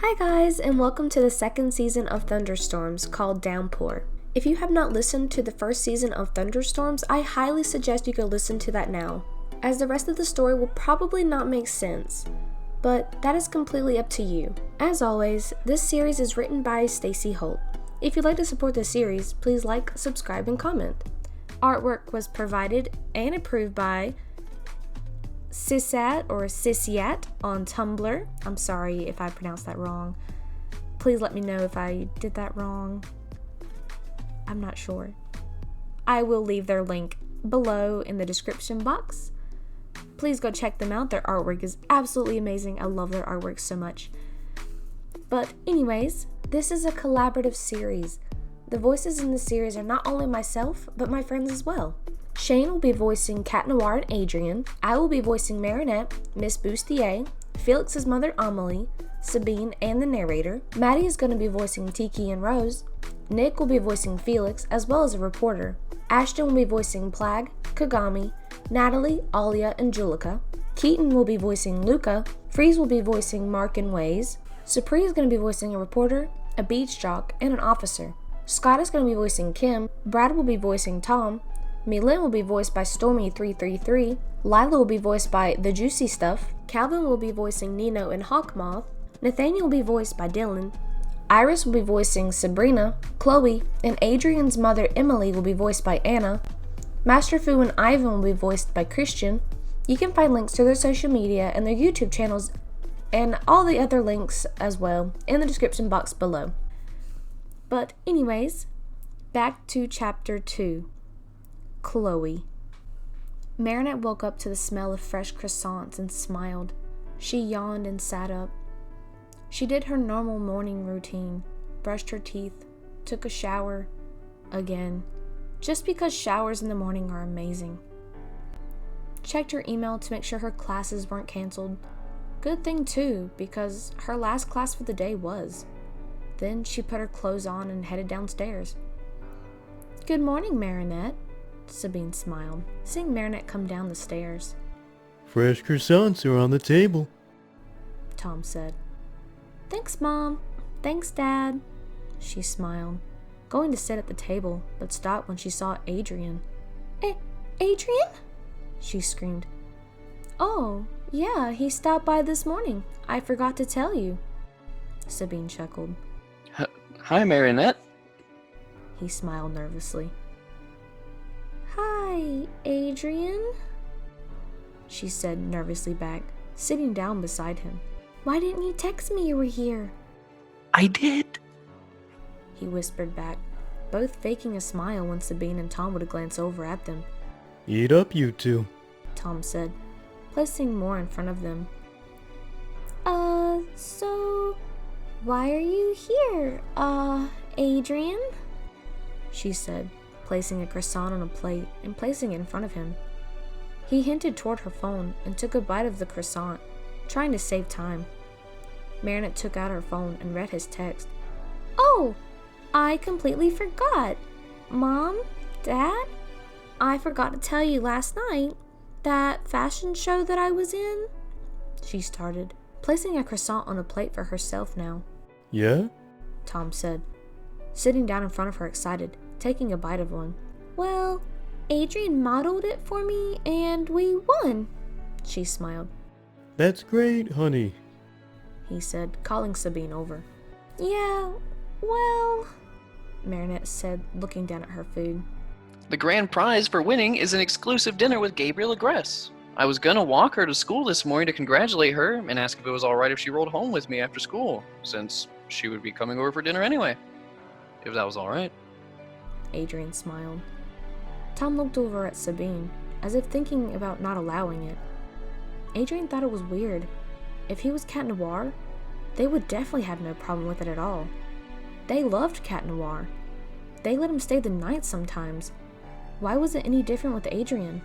Hi guys, and welcome to the second season of Thunderstorms called Downpour. If you have not listened to the first season of Thunderstorms, I highly suggest you go listen to that now, as the rest of the story will probably not make sense, but that is completely up to you. As always, this series is written by Stacey Holt. If you'd like to support this series, please like, subscribe, and comment. Artwork was provided and approved by Sisaat on Tumblr. I'm sorry if I pronounced that wrong. Please let me know if I did that wrong. I'm not sure. I will leave their link below in the description box. Please go check them out. Their artwork is absolutely amazing. I love their artwork so much. But anyways, this is a collaborative series. The voices in the series are not only myself, but my friends as well. Shane will be voicing Cat Noir and Adrian. I will be voicing Marinette, Miss Bustier, Felix's mother Amalie, Sabine, and the narrator. Maddie is going to be voicing Tikki and Rose. Nick will be voicing Felix, as well as a reporter. Ashton will be voicing Plagg, Kagami, Nathalie, Alia, and Luka. Keaton will be voicing Luka. Freeze will be voicing Marc and Wayz. Suprey is going to be voicing a reporter, a beach jock, and an officer. Scott is going to be voicing Kim. Brad will be voicing Tom. Mylene will be voiced by Stormy333. Lila will be voiced by TheJuicyStuff. Calvin will be voicing Nino and Hawkmoth. Nathaniel will be voiced by Dylan. Iris will be voicing Sabrina. Chloe and Adrian's mother Emelie will be voiced by Anna. Master Fu and Ivan will be voiced by Christian. You can find links to their social media and their YouTube channels and all the other links as well in the description box below. But anyways, back to chapter 2. Chloe. Marinette woke up to the smell of fresh croissants and smiled. She yawned and sat up. She did her normal morning routine, brushed her teeth, took a shower, again, just because showers in the morning are amazing. Checked her email to make sure her classes weren't canceled. Good thing too, because her last class for the day was. Then she put her clothes on and headed downstairs. Good morning, Marinette. Sabine smiled, seeing Marinette come down the stairs. Fresh croissants are on the table, Tom said. Thanks, Mom. Thanks, Dad. She smiled, going to sit at the table, but stopped when she saw Adrian. Adrian? She screamed. Oh, yeah, he stopped by this morning. I forgot to tell you. Sabine chuckled. Hi, Marinette. He smiled nervously. Hi, Adrian, she said nervously back, sitting down beside him. Why didn't you text me you were here? I did, he whispered back, both faking a smile when Sabine and Tom would glance over at them. Eat up, you two, Tom said, placing more in front of them. So, why are you here, Adrian? She said, placing a croissant on a plate and placing it in front of him. He hinted toward her phone and took a bite of the croissant, trying to save time. Marinette took out her phone and read his text. Oh, I completely forgot. Mom, Dad, I forgot to tell you last night that fashion show that I was in, she started, placing a croissant on a plate for herself now. Yeah? Tom said, sitting down in front of her excited, taking a bite of one. Well, Adrian modeled it for me and we won, she smiled. That's great, honey, he said, calling Sabine over. Yeah, well, Marinette said, looking down at her food. The grand prize for winning is an exclusive dinner with Gabriel Agress. I was gonna walk her to school this morning to congratulate her and ask if it was alright if she rolled home with me after school, since she would be coming over for dinner anyway. If that was alright. Adrian smiled. Tom looked over at Sabine, as if thinking about not allowing it. Adrian thought it was weird. If he was Cat Noir, they would definitely have no problem with it at all. They loved Cat Noir. They let him stay the night sometimes. Why was it any different with Adrian?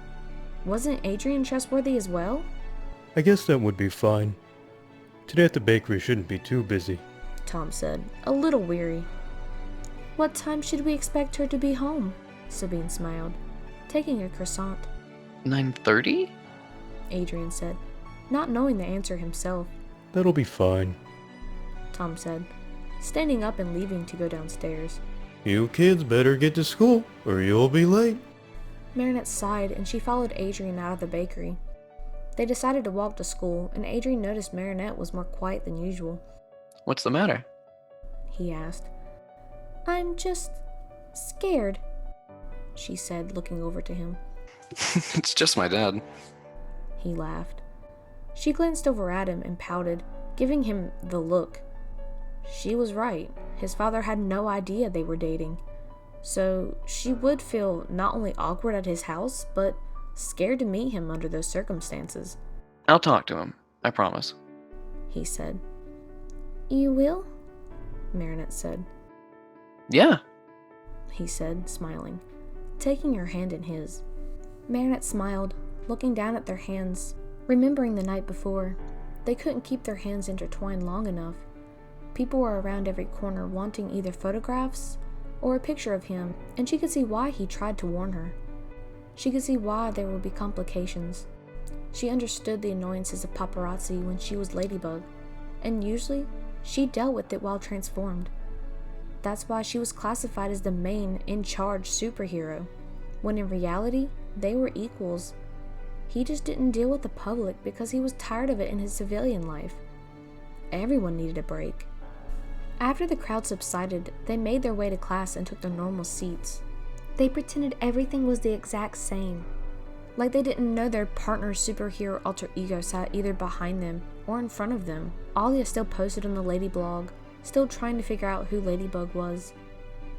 Wasn't Adrian trustworthy as well? I guess that would be fine. Today at the bakery shouldn't be too busy, Tom said, a little weary. What time should we expect her to be home? Sabine smiled, taking a croissant. 9:30? Adrian said, not knowing the answer himself. That'll be fine. Tom said, standing up and leaving to go downstairs. You kids better get to school, or you'll be late. Marinette sighed and she followed Adrian out of the bakery. They decided to walk to school, and Adrian noticed Marinette was more quiet than usual. What's the matter? He asked. I'm just scared, she said, looking over to him. It's just my dad. He laughed. She glanced over at him and pouted, giving him the look. She was right. His father had no idea they were dating. So she would feel not only awkward at his house, but scared to meet him under those circumstances. I'll talk to him, I promise, he said. You will? Marinette said. Yeah, he said, smiling, taking her hand in his. Marinette smiled, looking down at their hands, remembering the night before. They couldn't keep their hands intertwined long enough. People were around every corner wanting either photographs or a picture of him, and she could see why he tried to warn her. She could see why there would be complications. She understood the annoyances of paparazzi when she was Ladybug, and usually she dealt with it while transformed. That's why she was classified as the main, in-charge superhero, when in reality, they were equals. He just didn't deal with the public because he was tired of it in his civilian life. Everyone needed a break. After the crowd subsided, they made their way to class and took their normal seats. They pretended everything was the exact same, like they didn't know their partner's superhero alter ego sat either behind them or in front of them. Alia still posted on the Lady blog, still trying to figure out who Ladybug was.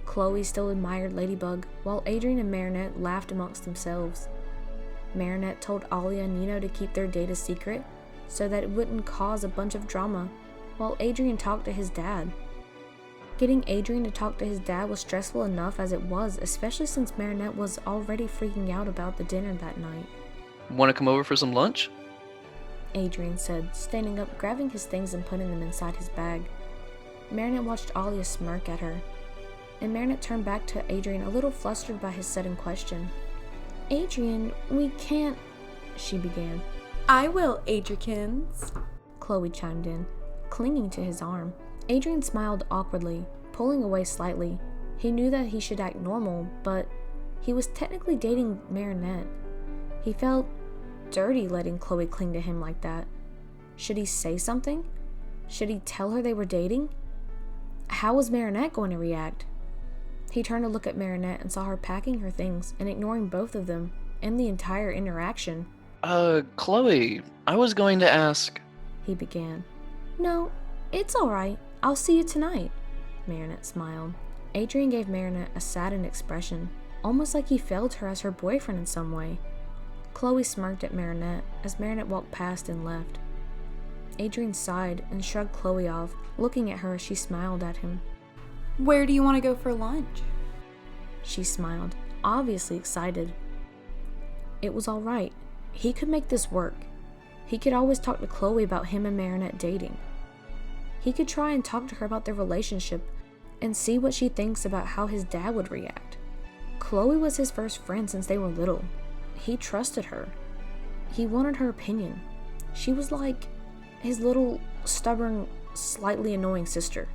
Chloe still admired Ladybug, while Adrian and Marinette laughed amongst themselves. Marinette told Alia and Nino to keep their date a secret, so that it wouldn't cause a bunch of drama, while Adrian talked to his dad. Getting Adrian to talk to his dad was stressful enough as it was, especially since Marinette was already freaking out about the dinner that night. Want to come over for some lunch? Adrian said, standing up, grabbing his things and putting them inside his bag. Marinette watched Alia smirk at her, and Marinette turned back to Adrian a little flustered by his sudden question. Adrian, we can't, she began. I will, Adrikins, Chloe chimed in, clinging to his arm. Adrian smiled awkwardly, pulling away slightly. He knew that he should act normal, but he was technically dating Marinette. He felt dirty letting Chloe cling to him like that. Should he say something? Should he tell her they were dating? How was Marinette going to react? He turned to look at Marinette and saw her packing her things and ignoring both of them and the entire interaction. Chloe, I was going to ask... he began. No, it's alright. I'll see you tonight, Marinette smiled. Adrian gave Marinette a saddened expression, almost like he failed her as her boyfriend in some way. Chloe smirked at Marinette as Marinette walked past and left. Adrian sighed and shrugged Chloe off, looking at her as she smiled at him. Where do you want to go for lunch? She smiled, obviously excited. It was alright. He could make this work. He could always talk to Chloe about him and Marinette dating. He could try and talk to her about their relationship and see what she thinks about how his dad would react. Chloe was his first friend since they were little. He trusted her. He wanted her opinion. She was like his little, stubborn, slightly annoying sister.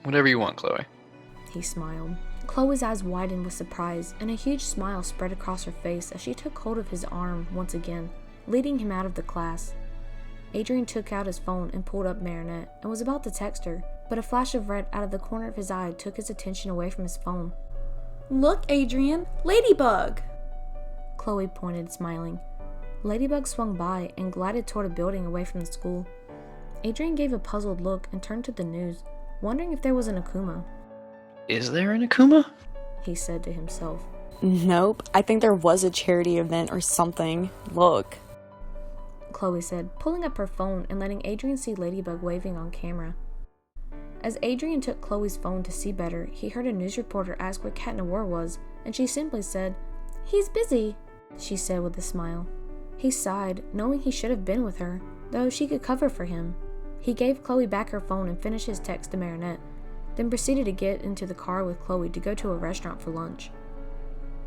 Whatever you want, Chloe. He smiled. Chloe's eyes widened with surprise, and a huge smile spread across her face as she took hold of his arm once again, leading him out of the class. Adrian took out his phone and pulled up Marinette and was about to text her, but a flash of red out of the corner of his eye took his attention away from his phone. Look, Adrian, Ladybug! Chloe pointed, smiling. Ladybug swung by and glided toward a building away from the school. Adrian gave a puzzled look and turned to the news, wondering if there was an Akuma. Is there an Akuma? He said to himself. Nope, I think there was a charity event or something. Look. Chloe said, pulling up her phone and letting Adrian see Ladybug waving on camera. As Adrian took Chloe's phone to see better, he heard a news reporter ask where Cat Noir was, and she simply said, "He's busy," she said with a smile. He sighed, knowing he should have been with her, though she could cover for him. He gave Chloe back her phone and finished his text to Marinette, then proceeded to get into the car with Chloe to go to a restaurant for lunch.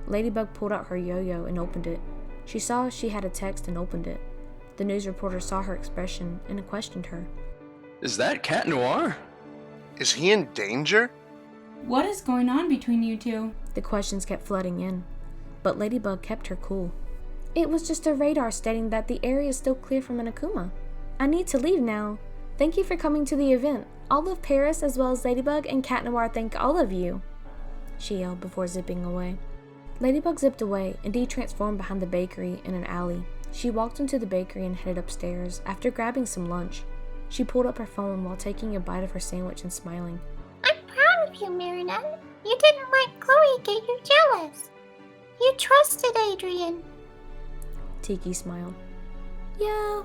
Ladybug pulled out her yo-yo and opened it. She saw she had a text and opened it. The news reporter saw her expression and questioned her. Is that Cat Noir? Is he in danger? What is going on between you two? The questions kept flooding in, but Ladybug kept her cool. It was just a radar stating that the area is still clear from an Akuma. I need to leave now. Thank you for coming to the event. All of Paris, as well as Ladybug and Cat Noir, thank all of you, she yelled before zipping away. Ladybug zipped away and de-transformed behind the bakery in an alley. She walked into the bakery and headed upstairs after grabbing some lunch. She pulled up her phone while taking a bite of her sandwich and smiling. I'm proud of you, Marinette. You didn't let Chloe get you jealous. You trusted Adrien. Tikki smiled. Yeah,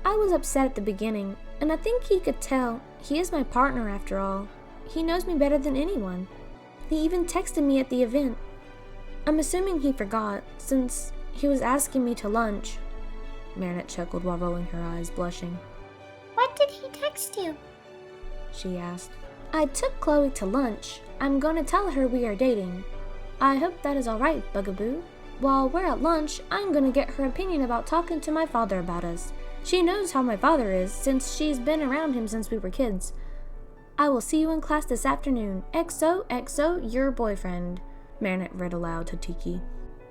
I was upset at the beginning, and I think he could tell. He is my partner after all. He knows me better than anyone. He even texted me at the event. I'm assuming he forgot, since he was asking me to lunch. Marinette chuckled while rolling her eyes, blushing. What did he text you? She asked. I took Chloe to lunch. I'm gonna tell her we are dating. I hope that is alright, Bugaboo. While we're at lunch, I'm gonna get her opinion about talking to my father about us. She knows how my father is, since she's been around him since we were kids. I will see you in class this afternoon. XOXO, your boyfriend. Marinette read aloud to Tikki.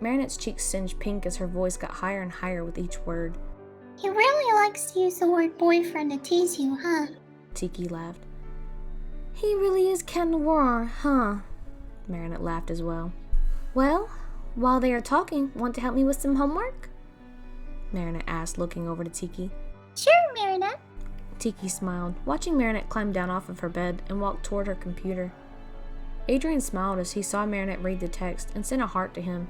Marinette's cheeks singed pink as her voice got higher and higher with each word. He really likes to use the word boyfriend to tease you, huh? Tikki laughed. He really is Cat Noir, huh? Marinette laughed as well. Well, while they are talking, want to help me with some homework? Marinette asked, looking over to Tikki. Sure, Marinette. Tikki smiled, watching Marinette climb down off of her bed and walk toward her computer. Adrien smiled as he saw Marinette read the text and sent a heart to him.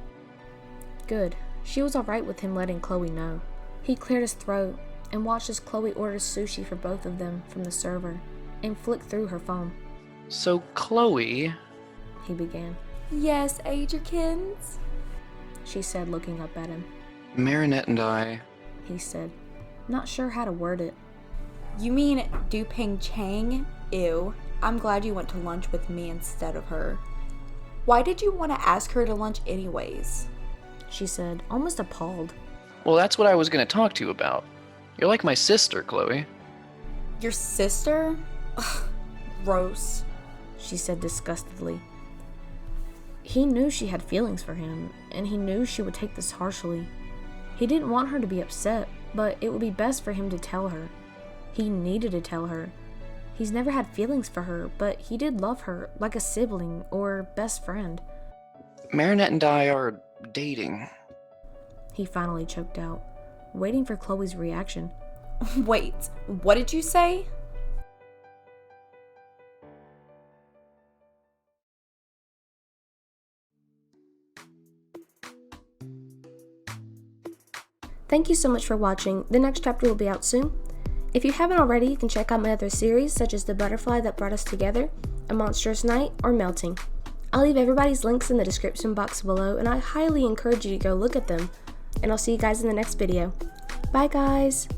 Good. She was alright with him letting Chloe know. He cleared his throat and watched as Chloe ordered sushi for both of them from the server and flicked through her phone. So, Chloe... he began. Yes, Adrikins? She said, looking up at him. Marinette and I... he said, not sure how to word it. You mean Duping Chang? Ew. I'm glad you went to lunch with me instead of her. Why did you want to ask her to lunch anyways? She said, almost appalled. Well, that's what I was going to talk to you about. You're like my sister, Chloe. Your sister? Ugh, gross. She said disgustedly. He knew she had feelings for him, and he knew she would take this harshly. He didn't want her to be upset, but it would be best for him to tell her. He needed to tell her. He's never had feelings for her, but he did love her, like a sibling or best friend. Marinette and I are dating. He finally choked out, waiting for Chloe's reaction. Wait, what did you say? Thank you so much for watching. The next chapter will be out soon. If you haven't already, you can check out my other series, such as The Butterfly That Brought Us Together, A Monstrous Night, or Melting. I'll leave everybody's links in the description box below, and I highly encourage you to go look at them. And I'll see you guys in the next video. Bye guys!